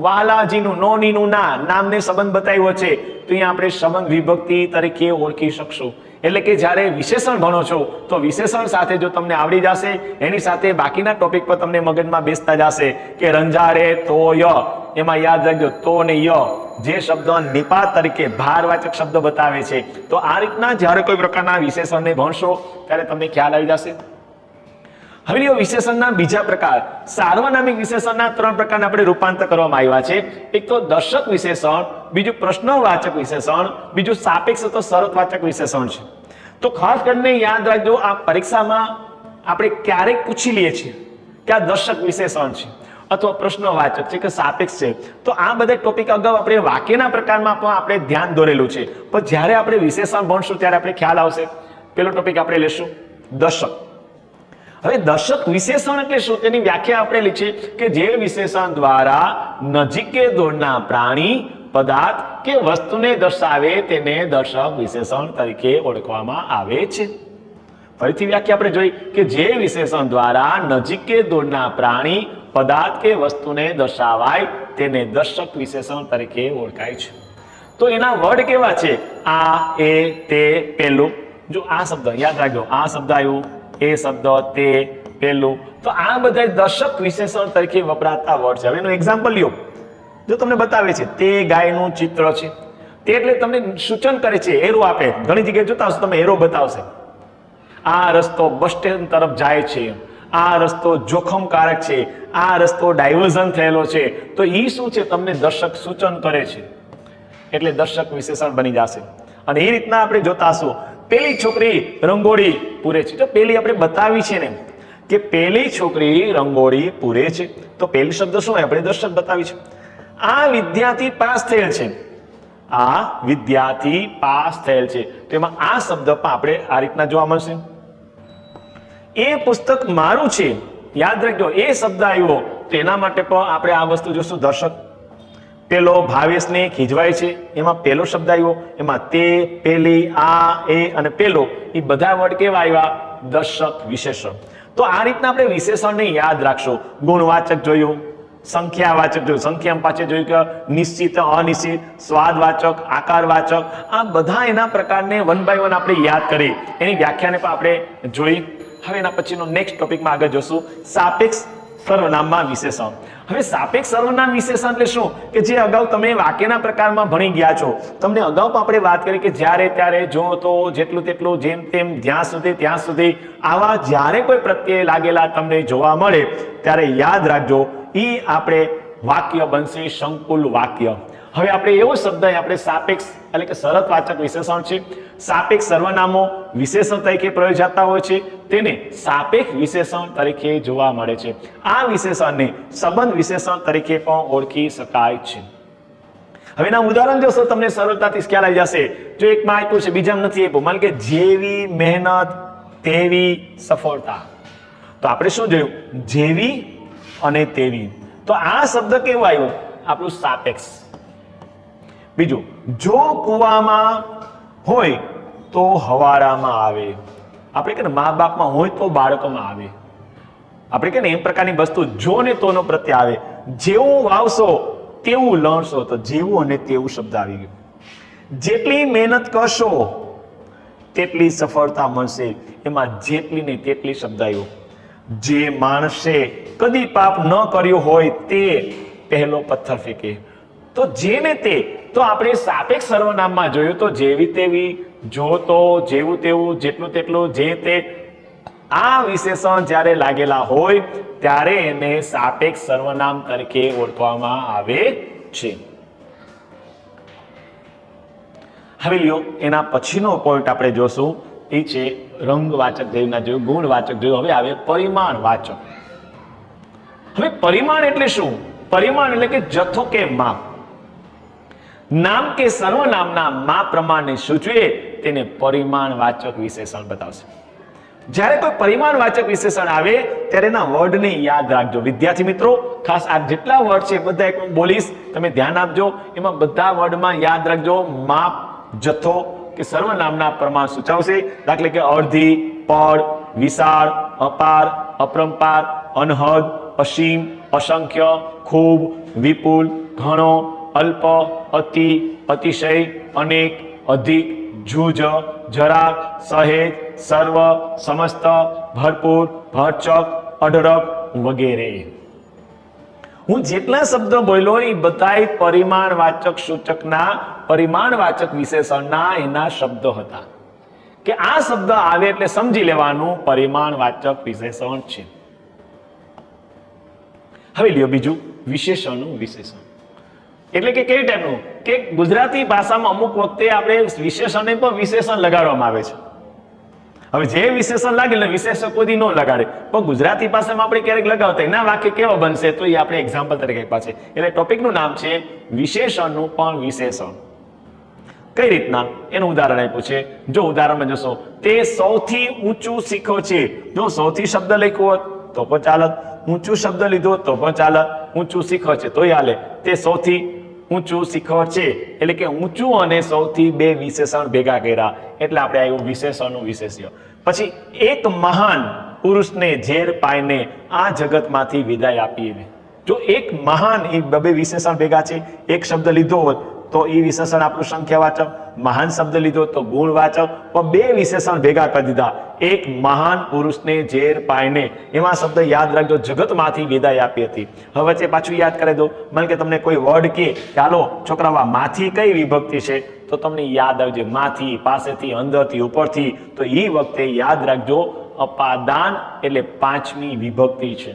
વાલાજીનું, નોનીનું, ના નામને સંબંધ બતાવ્યો છે, તો અહીંયા આપણે સંબંધ વિભક્તિ તરીકે ઓળખી શકશું. એટલે કે જ્યારે વિશેષણ ભણો છો તો વિશેષણ સાથે જો તમને આવડી જશે, એની સાથે બાકીના ટોપિક પર તમને મગજમાં બેસતા જશે કે રંજારે તો ય, એમાં યાદ રાખજો તો ને ય, જે શબ્દ નિપાત તરીકે ભારવાચક શબ્દ બતાવે છે. તો આ રીતના જ્યારે કોઈ પ્રકારના વિશેષણને ભણશો ત્યારે તમને ખ્યાલ આવી જશે. હવે વિશેષણના બીજા પ્રકાર, સાર્વનામિક વિશેષણના 3 પ્રકારના આપણે રૂપાંતર કરવામાં આવ્યા છે. એક તો દર્શક વિશેષણ, બીજું પ્રશ્નવાચક વિશેષણ, બીજું સાપેક્ષ અથવા શરતવાચક વિશેષણ છે. તો ખાસ કરીને યાદ રાખજો, આ પરીક્ષામાં આપણે ક્યારેક પૂછી લઈએ છીએ કે આ દર્શક વિશેષણ છે અથવા પ્રશ્નવાચક છે કે સાપેક્ષ છે. તો આ બધા ટોપિક અગાઉ આપણે વાક્યના પ્રકારમાં પણ આપણે ધ્યાન દોરેલું છે, પણ જ્યારે આપણે વિશેષણ ભણશું ત્યારે આપણે ખ્યાલ આવશે. પેલો ટોપિક આપણે લેશું દર્શક. હવે દર્શક વિશેષણ એટલે શું તેની વ્યાખ્યા આપણે લીધી કે જે વિશેષણ દ્વારા નજીકે દૂરના પ્રાણી, પદાર્થ કે વસ્તુને દર્શાવે તેને દર્શક વિશેષણ તરીકે ઓળખવામાં આવે છે. ફરીથી વ્યાખ્યા આપણે જોઈ કે જે વિશેષણ દ્વારા નજીકે દૂરના પ્રાણી, પદાર્થ કે વસ્તુને દર્શાવાય તેને દર્શક વિશેષણ તરીકે ઓળખાય છે. તો એના વર્ડ કેવા છે? આ, એ, તે, પેલું. જો આ શબ્દ યાદ રાખજો, આ શબ્દ આવ્યો, એ શબ્દ, તે, પેલું. તો આ બધા દર્શક વિશેષણ તરીકે વપરાતા વર્ડ છે. હવે એનું એક્ઝામ્પલ લ્યો. જો તમને બતાવે છે તે ગાયનું ચિત્ર છે, તે એટલે તમને સૂચન કરે છે, એરો આપે. ઘણી જગ્યાએ જોતા હશો તમે, એરો બતાવશે. આ રસ્તો બસ સ્ટેન્ડ તરફ જાય છે, આ રસ્તો જોખમકારક છે, આ રસ્તો ડાયવર્ઝન થયેલો છે. તો એ શું છે? તમને દર્શક સૂચન કરે છે, એટલે દર્શક વિશેષણ બની જશે. અને એ રીતના આપણે જોતા હશું, પેલી છોકરી રંગોળી પૂરે છે. તો પેલી આપણે બતાવી છે ને કે પેલી છોકરી રંગોળી પૂરે છે, તો પેલી શબ્દ શું આપણે દર્શક બતાવી છે. આ વિદ્યાર્થી પાસ થયેલ છે, આ વિદ્યાર્થી પાસ થયેલ છે. તેમાં આ શબ્દ પણ આપણે આ રીતના જોવા મળશે. એ પુસ્તક મારું છે, યાદ રાખજો, એ શબ્દ આવ્યો તો એના માટે પણ આપણે આ વસ્તુ જોશું, દર્શક. પેલો ભાવેશને ખીજવાય છે, એમાં પેલો શબ્દ આવ્યો. એમાં તે, પેલી, આ, એ અને પેલો, એ બધા વર્ડ કેવા આવ્યા? દર્શક વિશેષણ. તો આ રીતના આપણે વિશેષણને યાદ રાખશો. ગુણવાચક જોયું, સંખ્યાવાચક જોયું, સંખ્યામાં પાછળ જોયું કે નિશ્ચિત, અનિશ્ચિત, સ્વાદવાચક, આકારવાચક, આ બધા એના પ્રકારને 1 by 1 આપણે યાદ કરી એની વ્યાખ્યાને પણ આપણે જોઈ. હવે એના પછીનો નેક્સ્ટ ટોપિકમાં આગળ જોશું, સાપેક્ષ સર્વનામમાં વિશેષણ. હવે સાપેક્ષ સર્વનામ વિશેષણ એટલે શું કે જે અગાઉ તમે વાક્યના પ્રકારમાં ભણી ગયા છો. તમને અગાઉ પણ આપણે વાત કરી કે જ્યારે ત્યારે, જો તો, જેટલું તેટલું, જેમ તેમ, જ્યાં સુધી ત્યાં સુધી, આવા જ્યારે કોઈ પ્રત્યય લાગેલા તમને જોવા મળે ત્યારે યાદ રાખજો, એ આપણે વાક્ય બનશે સંકુલ વાક્ય. હવે આપણે એવો શબ્દ આપણે સાપેક્ષ એટલે કે શરતવાચક વિશેષણ છે. સાપેક્ષ સર્વનામો વિશેષણ તરીકે પ્રયોજાતા હોય છે, તેને સાપેક્ષ વિશેષણ તરીકે જોવા મળે છે. આ વિશેષણને સંબંધ વિશેષણ તરીકે પણ ઓળખી શકાય છે. હવે એના ઉદાહરણ જોશો તમને સરળતાથી ખ્યાલ આવી જશે. જો એકમાં આપ્યું છે, બીજામાં નથી આપ્યું. માન કે જેવી મહેનત તેવી સફળતા. તો આપણે શું જોયું? જેવી અને તેવી. તો આ શબ્દ કેવો આવ્યો? આપણું સાપેક્ષ. બીજું, જો કુવામાં હોય તો હવાડામાં આવે. આપણે કે મા બાપમાં હોય તો બાળકોમાં આવે. આપણે કે એમ પ્રકારની વસ્તુ જો ને તોનો પ્રત્યય આવે. જેવું વાવશો તેવું લણશો. તો જેવું અને તેવું શબ્દ આવી ગયું. જેટલી મહેનત કરશો તેટલી સફળતા મળશે. એમાં જેટલી ને તેટલી શબ્દ આવ્યો. જે માણસે કદી પાપ ન કર્યો હોય તે પહેલો પથ્થર ફેંકે. તો જે ને તે, તો આપણે સાપેક્ષ સર્વનામમાં જોયું તો જેવી તેવી, જો તો, જેવું તેવું, જેટલું તેટલું, જે તે, આ વિશેષણ જ્યારે લાગેલા હોય ત્યારે એને સાપેક્ષ સર્વનામ તરીકે ઓળખવામાં આવે છે. હવે લ્યો એના પછીનો પોઈન્ટ આપણે જોશું, એ છે રંગવાચક જોયું, ગુણવાચક જોયું. હવે આવે પરિમાણવાચક. હવે પરિમાણ એટલે શું? પરિમાણ એટલે કે જથ્થો કે માપ. નામ કે સર્વનામના માપ પ્રમાણને સૂચવે તેને પરિમાણવાચક વિશેષણ બતાવશે. જ્યારે કોઈ પરિમાણવાચક વિશેષણ આવે ત્યારે એના વર્ડને યાદ રાખજો. વિદ્યાર્થી મિત્રો, ખાસ આ જેટલા વર્ડ છે બધા એક બોલીશ, તમે ધ્યાન આપજો. એમાં બધા વર્ડમાં યાદ રાખજો માપ, જથ્થો કે સર્વનામના પ્રમાણ સૂચવશે. દાખલા કે અડધી, પડ, વિશાળ, અપાર, અપરંપાર, અનહદ, અસીમ, અસંખ્ય, ખૂબ, વિપુલ, ઘણો, અલ્પ, અતિ, અતિશય, અનેક, અધિક, જૂજ, જરાક, સહેજ, સર્વ, સમસ્ત, ભરપૂર, ભરચક, અઢળક વગેરે. હું જેટલા શબ્દો બોલ્યો એ બધાય પરિમાણવાચક સૂચકના પરિમાણવાચક વિશેષણના એના શબ્દો હતા કે આ શબ્દ આવે એટલે સમજી લેવાનું પરિમાણવાચક વિશેષણ છે. હવે લ્યો બીજું વિશેષણનું વિશેષણ એટલે કે કેવી ટાઈપનું કે ગુજરાતી ભાષામાં અમુક વખતે આપણે વિશેષણને પણ વિશેષણ લગાડવામાં આવે છે. હવે જે વિશેષણ લાગે એટલે વિશેષણ કોઈ ન લગાડે પણ ગુજરાતી ભાષામાં આપણે ક્યારેક લગાવતા એના વાક્ય કેવા બનશે તો એ આપણે એક્ઝામ્પલ તરીકે આપ્યા છે. એટલે ટોપિકનું નામ છે વિશેષણનું પણ વિશેષણ. કઈ રીતના એનું ઉદાહરણ આપ્યું છે. જો ઉદાહરણમાં જોશો તે સૌથી ઊંચું શિખર છે. જો સૌથી શબ્દ લખ્યો હોત તો પણ ચાલત, ઊંચું શબ્દ લીધો તો પણ ચાલત, ઊંચું શિખર છે તોય હાલે. તે સૌથી ઊંચું શિખર છે એટલે કે ઊંચું અને સૌથી બે વિશેષણ ભેગા કર્યા એટલે આપણે આવ્યું વિશેષણનું વિશેષ્ય. પછી એક મહાન પુરુષને ઝેર પાઈને આ જગતમાંથી વિદાય આપી. જો એક મહાન એ બે વિશેષણ ભેગા છે, એક શબ્દ લીધો હોત તો એ વિશેષણ આપણું સંખ્યાવાચક, મહાન શબ્દ લીધો તો ગુણવાચક, પણ બે વિશેષણ ભેગા કરી દીધા. એક મહાન પુરુષને ઝેર પાઈને એમાં શબ્દ યાદ રાખજો જગતમાંથી વિદાય આપી હતી. હવે વચ્ચે પાછું યાદ કરી દો. મને કે તમને કોઈ વર્ડ કે ચાલો છોકરાઓ માથી કઈ વિભક્તિ છે તો તમને યાદ આવજે માથી, પાસેથી, અંદરથી, ઉપરથી. તો એ વખતે યાદ રાખજો અપાદાન એટલે પાંચમી વિભક્તિ છે.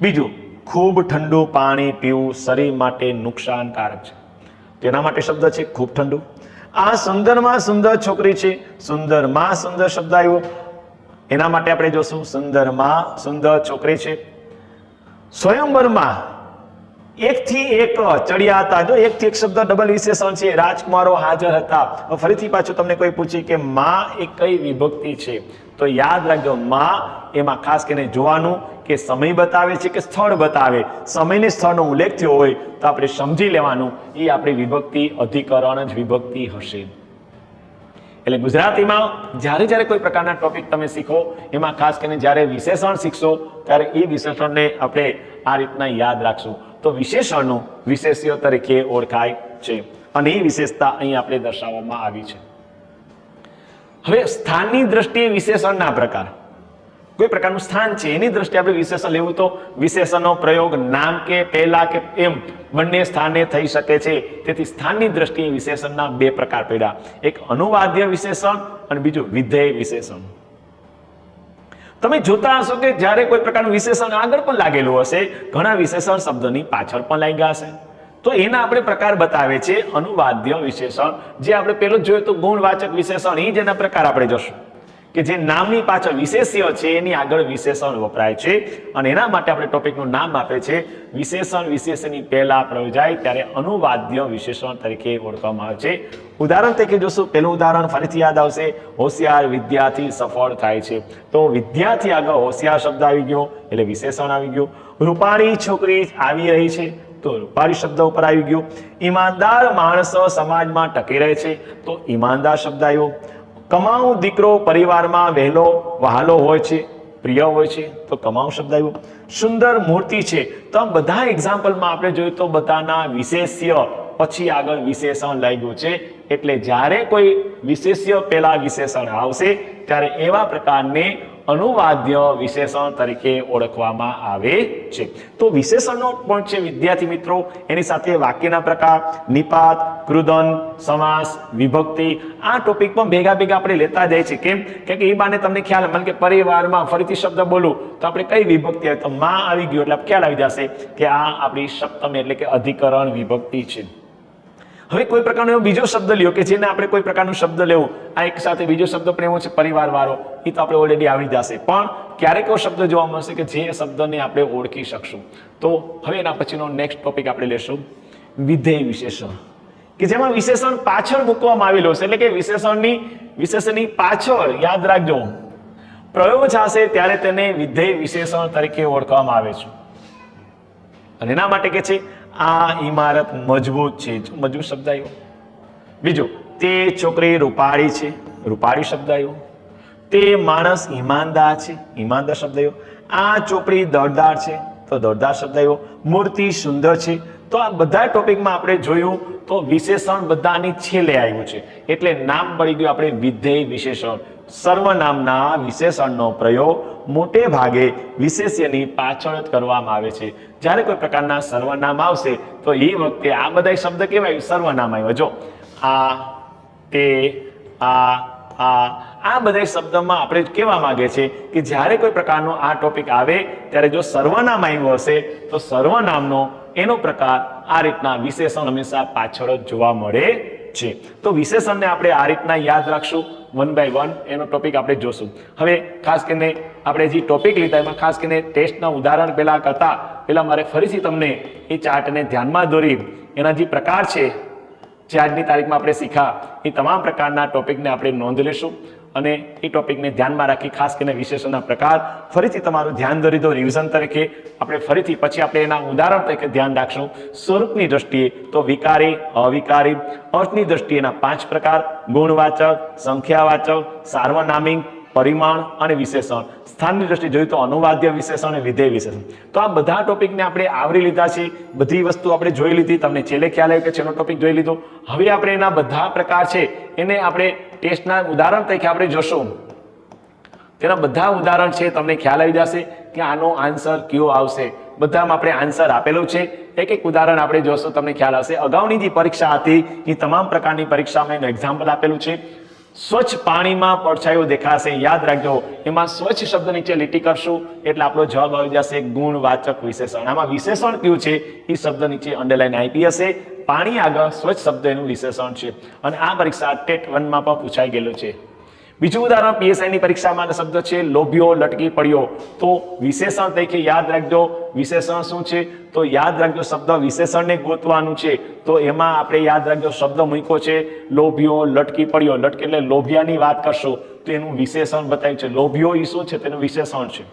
બીજું ખૂબ ઠંડુ પાણી પીવું શરીર માટે નુકસાનકારક છે. તેના માટે શબ્દ છે ખૂબ ઠંડુ. આ સુંદરમાં સુંદર છોકરી છે. સુંદરમાં સુંદર શબ્દ આવ્યો એના માટે આપણે જોશું સુંદરમાં સુંદર છોકરી છે. સ્વયંવરમાં એકથી એક ચડ્યા હતા. જો એકથી એક શબ્દ ડબલ વિશેષણ છે. રાજકુમારો હાજર હતા. ફરીથી પાછું તમને કોઈ પૂછે કે માં એ કઈ વિભક્તિ છે તો યાદ રાખજો માં એમાં ખાસ કરીને જોવાનું કે સમય બતાવે છે કે સ્થળ બતાવે. સમયને સ્થળનો ઉલ્લેખ થયો હોય તો આપણે સમજી લેવાનું એ આપણી વિભક્તિ અધિકરણ જ વિભક્તિ હશે. એટલે ગુજરાતીમાં જ્યારે કોઈ પ્રકારના ટોપિક તમે શીખો એમાં ખાસ કરીને જ્યારે વિશેષણ શીખશો ત્યારે એ વિશેષણને આપણે આ રીતના યાદ રાખશું તો વિશેષણનું વિશેષ્ય તરીકે ઓળખાય છે અને એ વિશેષતા અહીં આપણે દર્શાવવામાં આવી છે. હવે સ્થાનની દ્રષ્ટિએ વિશેષણના પ્રકાર. કોઈ પ્રકારનું સ્થાન છે એની દ્રષ્ટિએ આપણે વિશેષણ લેવું તો વિશેષણનો પ્રયોગ નામ કે પહેલા કે એમ બંને સ્થાને થઈ શકે છે. તેથી સ્થાનની દ્રષ્ટિએ વિશેષણના બે પ્રકાર પડ્યા. એક અનુવાદ્ય વિશેષણ અને બીજું વિધેય વિશેષણ. તમે જોતા હશો કે જ્યારે કોઈ પ્રકારનું વિશેષણ આગળ પણ લાગેલું હશે ઘણા વિશેષણ શબ્દની પાછળ પણ લાગ્યા હશે તો એના આપણે પ્રકાર બતાવે છે અનુવાદ્ય વિશેષણ. જે આપણે પેલું જોયું તો ગુણવાચક વિશેષણ એ જ એના પ્રકાર આપણે જોશું કે જે નામની પાછળ વિશેષ્ય છે એની આગળ વિશેષણ વપરાય છે અને એના માટે આપણે ટોપિકનું નામ આપે છે વિશેષણ. વિશેષણની પહેલા પ્રયોજાય ત્યારે અનુવાદ્ય વિશેષણ તરીકે ઓળખવામાં આવે છે. ઉદાહરણ તરીકે જોશું. પહેલું ઉદાહરણ ફરીથી યાદ આવશે. હોશિયાર વિદ્યાર્થી સફળ થાય છે. તો વિદ્યાર્થી આગળ હોશિયાર શબ્દ આવી ગયો એટલે વિશેષણ આવી ગયું. રૂપાળી છોકરી આવી રહી છે તો રૂપાળી શબ્દ ઉપર આવી ગયો. ઈમાનદાર માણસો સમાજમાં ટકી રહે છે તો ઈમાનદાર શબ્દ આવ્યો. કમાઉ દીકરો પરિવારમાં વહેલો વહાલો હોય છે, પ્રિય હોય છે તો કમાઉ શબ્દ આવ્યો. સુંદર મૂર્તિ છે તો આ બધા એક્ઝામ્પલમાં આપણે જોયું તો બધાના વિશેષ્ય પછી આગળ વિશેષણ લાગ્યું છે. એટલે જ્યારે કોઈ વિશેષ્ય પહેલા વિશેષણ આવશે ત્યારે એવા પ્રકારને અનુવાદ્ય વિશેષણ તરીકે ઓળખવામાં આવે છે. તો વિશેષણનો પણ છે વિદ્યાર્થી મિત્રો એની સાથે વાક્યના પ્રકાર, નિપાત, કૃદન, સમાસ, વિભક્તિ આ ટોપિક પણ ભેગા આપણે લેતા જાય છે. કેમ કે એ બાને તમને ખ્યાલ મને કે પરિવારમાં ફરીથી શબ્દ બોલું તો આપણે કઈ વિભક્તિ આવે તો માં આવી ગયું એટલે ખ્યાલ આવી જશે કે આ આપણી સપ્તમ એટલે કે અધિકરણ વિભક્તિ છે. હવે કોઈ પ્રકારનો બીજો શબ્દ લ્યો કે જેને આપણે કોઈ પ્રકારનો શબ્દ લેવું આ એક સાથે બીજો શબ્દ પણ એવો છે પરિવાર વાળો એ તો આપણે ઓલરેડી આવડી જશે પણ ક્યારેક એવો શબ્દ જોવા મળશે કે જે શબ્દને આપણે ઓળખી શકશું. તો હવે એના પછીનો નેક્સ્ટ ટોપિક આપણે લેશું વિધેય વિશેષણ કે જેમાં વિશેષણ પાછળ મૂકવામાં આવેલો છે. એટલે કે વિશેષણની પાછળ યાદ રાખજો પ્રયોગ થશે ત્યારે તેને વિધેય વિશેષણ તરીકે ઓળખવામાં આવે છે. અને એના માટે કે છે આ ઇમારત મજબૂત છે. મજબૂત શબ્દ આવ્યો. બીજો તે છોકરી રૂપાળી છે, રૂપાળી શબ્દ આવ્યો. તે માણસ ઈમાનદાર છે, ઈમાનદાર શબ્દ આવ્યો. આ ચોપડી દળદાર છે તો દળદાર શબ્દ આવ્યો. મૂર્તિ સુંદર છે. તો આ બધા ટોપિકમાં આપણે જોયું તો વિશેષણ બધાની છેલ્લે આવ્યું છે એટલે નામ પડી ગયું આપણે વિધેય વિશેષણ. સર્વનામના વિશેષણનો પ્રયોગ મોટે ભાગે વિશેષ્યની પાછળ જ કરવામાં આવે છે. જ્યારે કોઈ પ્રકારના સર્વનામ આવશે તો એ વખતે આ બધા શબ્દ કેવાય સર્વનામ આવ્યા. જો આ, તે, આ બધા શબ્દમાં આપણે કહેવા માંગે છે કે જ્યારે કોઈ પ્રકારનો આ ટોપિક આવે ત્યારે જો સર્વનામ આવ્યું હશે તો સર્વનામનો એનો પ્રકાર આ રીતના વિશેષણ હંમેશા પાછળ જ જોવા મળે છે. તો વિશેષણને આપણે આ રીતના યાદ રાખશું. 1 by 1 એનો ટોપિક આપણે જોશું. હવે ખાસ કરીને આપણે જે ટોપિક લીધા એમાં ખાસ કરીને ટેસ્ટના ઉદાહરણ પહેલા મારે ફરીથી તમને એ ચાર્ટને ધ્યાનમાં દોરી એના જે પ્રકાર છે જે આજની તારીખમાં આપણે શીખ્યા એ તમામ પ્રકારના ટોપિકને આપણે નોંધ લેશું અને એ ટોપિકને ધ્યાનમાં રાખી ખાસ કરીને વિશેષણના પ્રકાર ફરીથી તમારું ધ્યાન દોરી દો રિવિઝન તરીકે. આપણે ફરીથી પછી આપણે એના ઉદાહરણ તરીકે ધ્યાન રાખશું. સ્વરૂપની દ્રષ્ટિએ તો વિકારી, અવિકારી. અર્થની દ્રષ્ટિએ એના 5 પ્રકાર: ગુણવાચક, સંખ્યાવાચક, સાર્વનામિક, પરિમાણ અને વિશેષણ. સ્થાનની દ્રષ્ટિએ જોઈએ તો અનુવાદ્ય વિશેષણ અને વિધેય વિશેષણ. તો આ બધા ટોપિકને આપણે આવરી લીધા છે. બધી વસ્તુ આપણે જોઈ લીધી. તમને છેલ્લે ખ્યાલ આવ્યો કે છેલ્લો ટોપિક જોઈ લીધો. હવે આપણે એના બધા પ્રકાર છે એને આપણે ટેસ્ટના ઉદાહરણ તરીકે આપણે જોશું. તેના બધા ઉદાહરણ છે તમને ખ્યાલ આવી જશે કે આનો આન્સર કયો આવશે. બધામાં આપણે આન્સર આપેલું છે. એક એક ઉદાહરણ આપણે જોશું તમને ખ્યાલ આવશે. અગાઉની જે પરીક્ષા હતી એ તમામ પ્રકારની પરીક્ષામાં એનું એક્ઝામ્પલ આપેલું છે. સ્વચ્છ પાણીમાં પડછાયો દેખાશે. યાદ રાખજો એમાં સ્વચ્છ શબ્દ નીચે લીટી કરશું એટલે આપણો જવાબ આવી જશે ગુણવાચક વિશેષણ. આમાં વિશેષણ કયું છે એ શબ્દ નીચે અંડરલાઈન આપી હશે. પાણી આગળ સ્વચ્છ શબ્દ એનું વિશેષણ છે અને આ પરીક્ષા ટેટ 1 માં પણ પૂછાઈ ગયેલું છે. બીજું ઉદાહરણ પીએસઆઈ ની પરીક્ષામાં શબ્દ છે લોભ્યો, લટકી પડ્યો. તો વિશેષણ તરીકે યાદ રાખજો વિશેષણ શું છે તો યાદ રાખજો શબ્દ વિશેષણને ગોતવાનું છે. તો એમાં આપણે યાદ રાખજો શબ્દ મૂક્યો છે લોભ્યો, લટકી પડ્યો. લટકી એટલે લોભિયાની વાત કરશો તો એનું વિશેષણ બતાવ્યું છે. લોભ્યો એ શું છે તેનું વિશેષણ છે.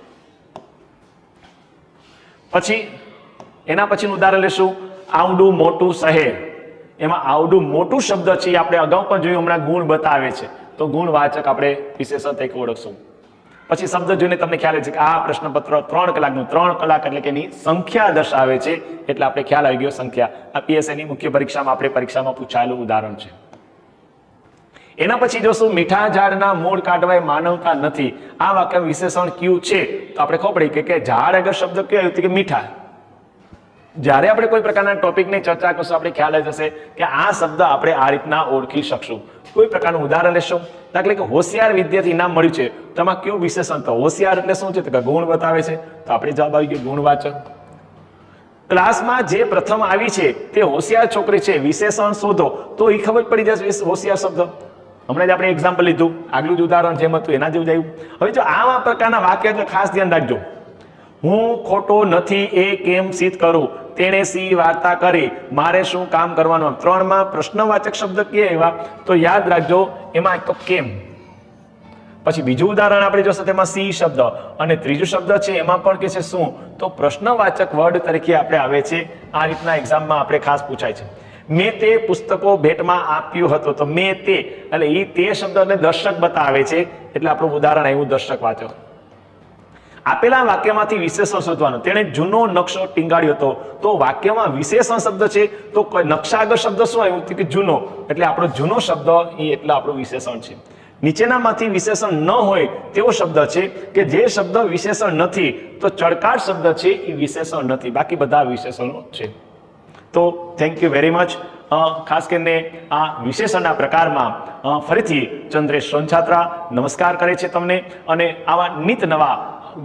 પછી એના પછીનું ઉદાહરણ લેશું આવડું મોટું શહેર. એમાં આવડું મોટું શબ્દ છે એ આપણે અગાઉ પણ જોયું, હમણાં ગુણ બતાવે છે તો ગુણવાચક આપણે વિશેષણ તરીકે ઓળખશું. પછી શબ્દ જોઈને તમને ખ્યાલ છે કે આ પ્રશ્નપત્ર 3 કલાકનું 3 કલાક એટલે કે એની સંખ્યા દર્શાવે છે એટલે આપણે ખ્યાલ આવી ગયો સંખ્યા. આ પીએસઆઈ ની મુખ્ય પરીક્ષામાં પૂછાયેલું ઉદાહરણ છે. એના પછી જોશું મીઠા ઝાડના મૂળ કાઢવાય માનવતા નથી. આ વાક્ય વિશેષણ કયું છે તો આપણે ખબર પડી કે ઝાડ આગળ શબ્દ કયો આવ્યો કે મીઠા. જ્યારે આપણે કોઈ પ્રકારના ટોપિકની ચર્ચા કરશું આપણે ખ્યાલ જ હશે કે આ શબ્દ આપણે આ રીતના ઓળખી શકશું. કોઈ પ્રકારનું ઉદાહરણ લેશું. દાખલા કે હોશિયાર વિદ્યાર્થી ઇનામ મળ્યું છે તો એમાં કયું વિશેષણ? તો હોશિયાર એટલે શું છે તો કે ગુણ બતાવે છે તો આપણે જવાબ આવી ગયો ગુણવાચક. ક્લાસમાં જે પ્રથમ આવી છે તે હોશિયાર છોકરી છે, વિશેષણ શોધો. તો એ ખબર પડી જશે હોશિયાર શબ્દ. હમણાં જ આપણે એક્ઝામ્પલ લીધું, આગલું જ ઉદાહરણ જેમ હતું એના જેવું જ આવ્યું. હવે જો આવા પ્રકારના વાક્ય એટલે ખાસ ધ્યાન રાખજો. હું ખોટો નથી એ કેમ સિદ્ધ કરું? તેણે સી વાર્તા કરી, મારે શું કામ કરવાનું? 3 માં પ્રશ્નવાચક શબ્દ કે એવા તો યાદ રાખજો એમાં એક તો કેમ. પછી બીજું ઉદાહરણ આપણે જોશું તેમાં સી શબ્દ અને ત્રીજું શબ્દ છે એમાં પણ કે છે શું તો પ્રશ્નવાચક વર્ડ તરીકે આપણે આવે છે. આ રીતના એક્ઝામમાં આપણે ખાસ પૂછાય છે. મેં તે પુસ્તકો ભેટમાં આપ્યું હતું તો મેં તે એટલે એ તે શબ્દને દર્શક બતાવે છે એટલે આપણું ઉદાહરણ આવ્યું દર્શક વાચક. આપેલા વાક્યમાંથી વિશેષણ શોધવાનું. તેણે જૂનો નકશો ટીંગાડ્યો હતો તો વાક્યમાં વિશેષણ શબ્દ છે તો કોઈ નકશા આગળ શબ્દ શું આવ્યું કે જૂનો એટલે આપણો જૂનો શબ્દ એ એટલે આપણું વિશેષણ છે. નીચેનામાંથી વિશેષણ ન હોય તેવો શબ્દ છે કે જે શબ્દ વિશેષણ નથી તો ચળકાટ શબ્દ છે એ વિશેષણ નથી, બાકી બધા વિશેષણો છે. તો થેન્ક યુ વેરી મચ. ખાસ કરીને આ વિશેષણના પ્રકારમાં ફરીથી ચંદ્રેશ સોનછાત્રા નમસ્કાર કરે છે તમને અને આવા નિત નવા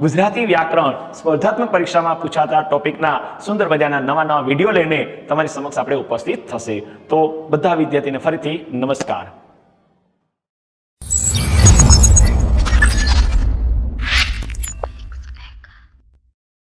ગુજરાતી વ્યાકરણ સ્પર્ધાત્મક પરીક્ષામાં પૂછાતા ટોપિકના સુંદર મજાના નવા વિડીયો લઈને તમારી સમક્ષ આપણે ઉપસ્થિત થશે. તો બધા વિદ્યાર્થીને ફરીથી નમસ્કાર.